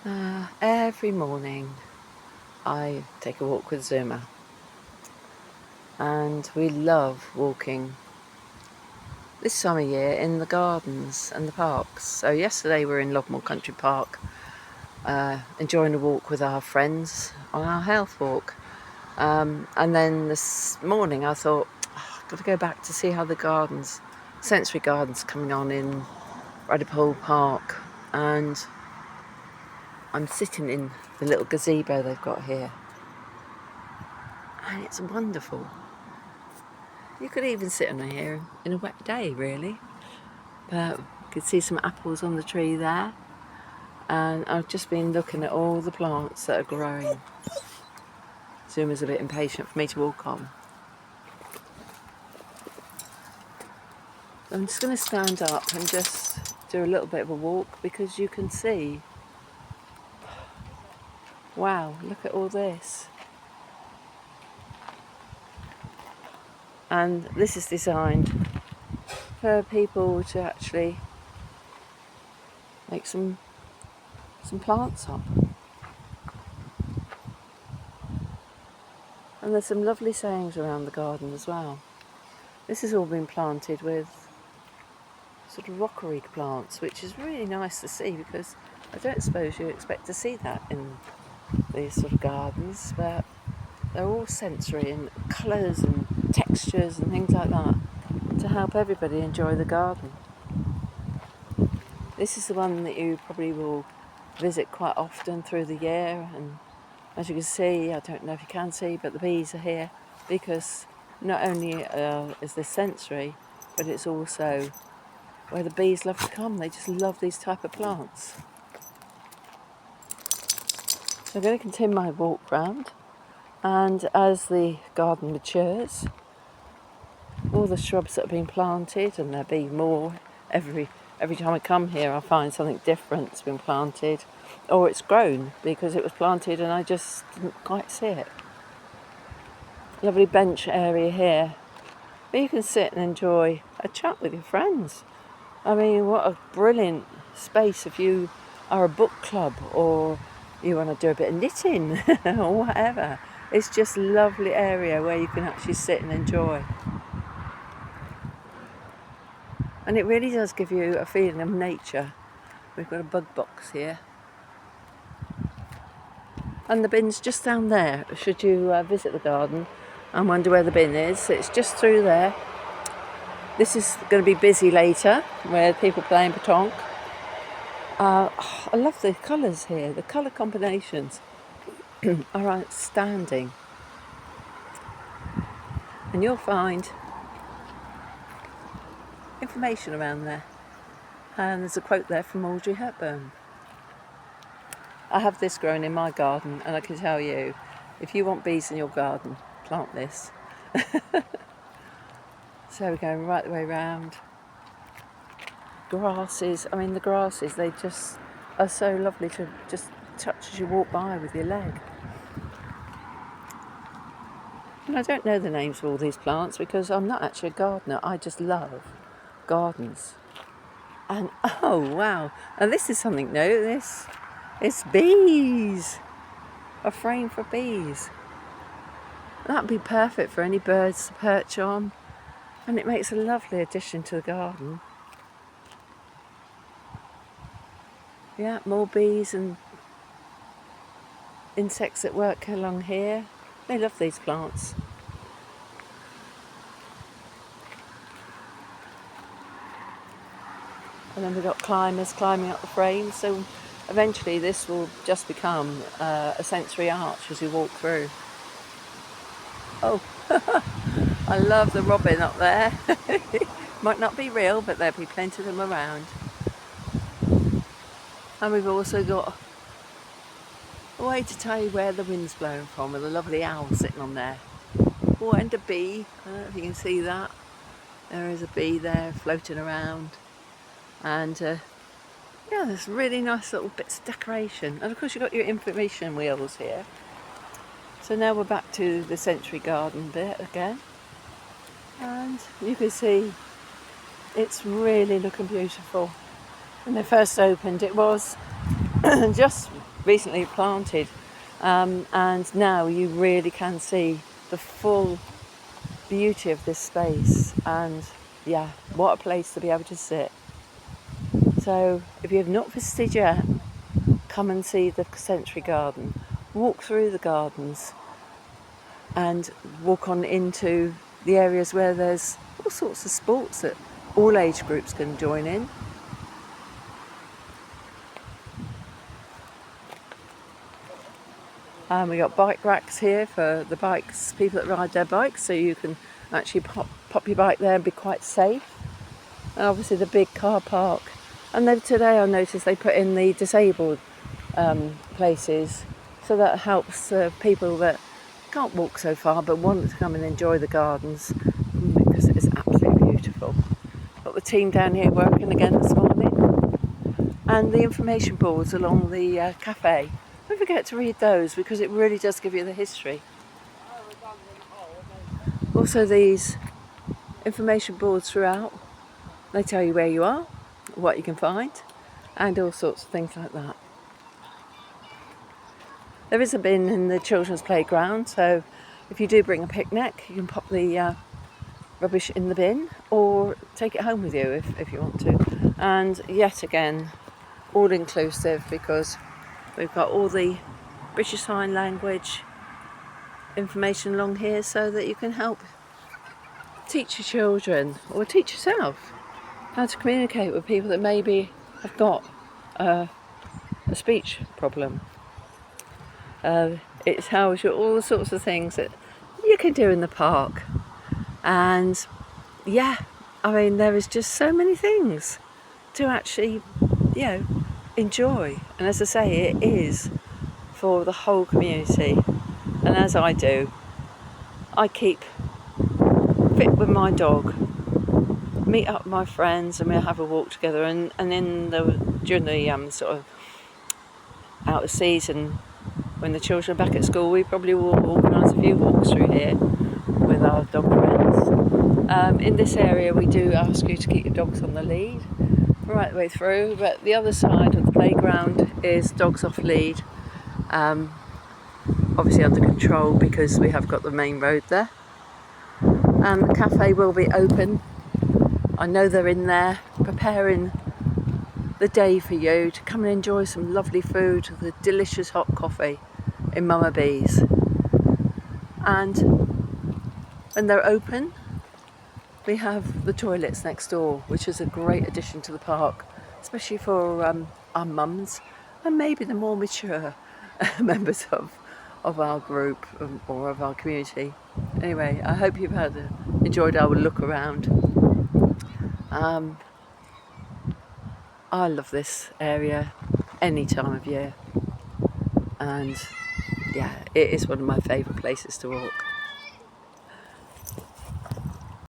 Every morning I take a walk with Zuma, and we love walking this time of year in the gardens and the parks. So yesterday we were in Lobmore Country Park enjoying a walk with our friends on our health walk, and then this morning I thought, I've got to go back to see how the sensory gardens coming on in Radipole Park, and I'm sitting in the little gazebo they've got here, and it's wonderful. You could even sit on here in a wet day, really. But you can see some apples on the tree there, and I've just been looking at all the plants that are growing. Zuma's a bit impatient for me to walk on. I'm just going to stand up and just do a little bit of a walk, because you can see, wow, look at all this. And this is designed for people to actually make some plants up. And there's some lovely sayings around the garden as well. This has all been planted with sort of rockery plants, which is really nice to see, because I don't suppose you expect to see that in these sort of gardens, but they're all sensory and colours and textures and things like that to help everybody enjoy the garden. This is the one that you probably will visit quite often through the year, and as you can see, I don't know if you can see, but the bees are here, because not only is this sensory, but it's also where the bees love to come. They just love these type of plants. So I'm going to continue my walk round, and as the garden matures, all the shrubs that have been planted, and there'll be more every time I come here, I find something different that's been planted, or it's grown because it was planted and I just didn't quite see it. Lovely bench area here, but you can sit and enjoy a chat with your friends. I mean, what a brilliant space if you are a book club, or you want to do a bit of knitting or whatever. It's just a lovely area where you can actually sit and enjoy. And it really does give you a feeling of nature. We've got a bug box here. And the bin's just down there, should you visit the garden and wonder where the bin is. It's just through there. This is going to be busy later, where people playing petanque. I love the colours here. The colour combinations are outstanding. And you'll find information around there. And there's a quote there from Audrey Hepburn. I have this growing in my garden, and I can tell you, if you want bees in your garden, plant this. So we're going right the way round. Grasses, I mean the grasses, they just are so lovely to just touch as you walk by with your leg. And I don't know the names of all these plants because I'm not actually a gardener, I just love gardens. And oh wow, and this is something new, it's bees, a frame for bees. That'd be perfect for any birds to perch on, and it makes a lovely addition to the garden. Yeah, more bees and insects that work along here. They love these plants. And then we've got climbers climbing up the frames, so eventually this will just become a sensory arch as you walk through. Oh, I love the robin up there. Might not be real, but there'll be plenty of them around. And we've also got a way to tell you where the wind's blowing from, with a lovely owl sitting on there. Oh, and a bee. I don't know if you can see that. There is a bee there floating around. And yeah, there's really nice little bits of decoration. And of course you've got your information wheels here. So now we're back to the sensory garden bit again. And you can see it's really looking beautiful. When they first opened, it was just recently planted, and now you really can see the full beauty of this space. And yeah, what a place to be able to sit. So if you have not visited yet, come and see the Sensory Garden, walk through the gardens and walk on into the areas where there's all sorts of sports that all age groups can join in. We got bike racks here for the bikes, people that ride their bikes, so you can actually pop your bike there and be quite safe. And obviously the big car park. And then today I noticed they put in the disabled places, so that helps people that can't walk so far but want to come and enjoy the gardens, because it is absolutely beautiful. Got the team down here working again this morning, and the information boards along the cafe. Don't forget to read those, because it really does give you the history. Also these information boards throughout, they tell you where you are, what you can find, and all sorts of things like that. There is a bin in the children's playground, so if you do bring a picnic, you can pop the rubbish in the bin or take it home with you if you want to. And yet again, all inclusive, because we've got all the British Sign Language information along here, so that you can help teach your children or teach yourself how to communicate with people that maybe have got a speech problem. It tells you all the sorts of things that you can do in the park. And yeah, I mean, there is just so many things to actually, enjoy. And as I say, it is for the whole community. And as I do, I keep fit with my dog, meet up with my friends, and we'll have a walk together. And during the sort of out of season, when the children are back at school, we probably will organise a few walks through here with our dog friends. In this area, we do ask you to keep your dogs on the lead right the way through, but the other side of the playground is dogs off lead, obviously under control, because we have got the main road there. And the cafe will be open. I know they're in there preparing the day for you to come and enjoy some lovely food, the delicious hot coffee in Mama B's. And when they're open, we have the toilets next door, which is a great addition to the park, especially for our mums and maybe the more mature members of our group or of our community. Anyway, I hope you've enjoyed our look around. I love this area any time of year, and yeah, it is one of my favourite places to walk.